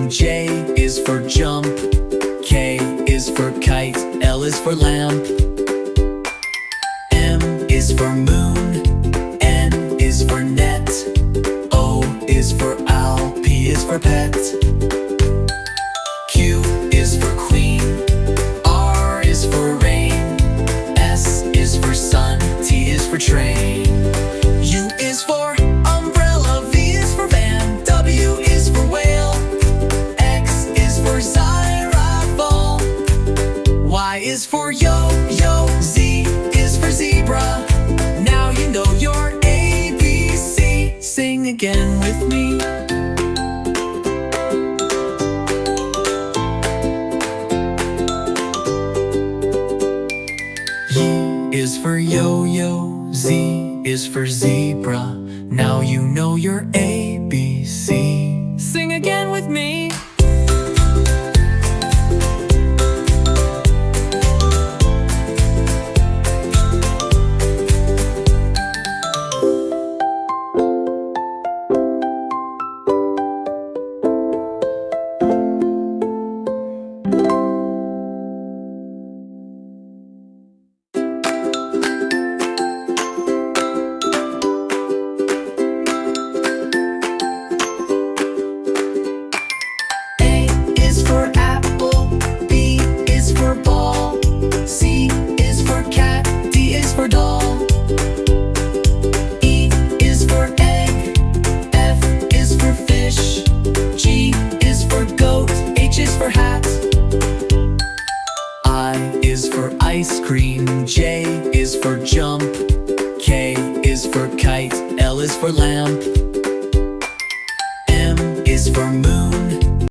cream. J is for jump. K is for kite. L is for lamp. M is for moon. N is for net. O is for owl. P is for pet. Q is for queen. R is for rain. S is for sun. T is for train. U is for umbrella. V is for van. W is for whale. X is for xylophone. Y is for yo-yo. Z is for zebra. Now you know your ABC. Sing again with me. Y is for yo-yo. Z is for zebra. Now you know your ABC. Sing again with me. Ice cream. J is for jump. K is for kite. L is for lamp. M is for moon.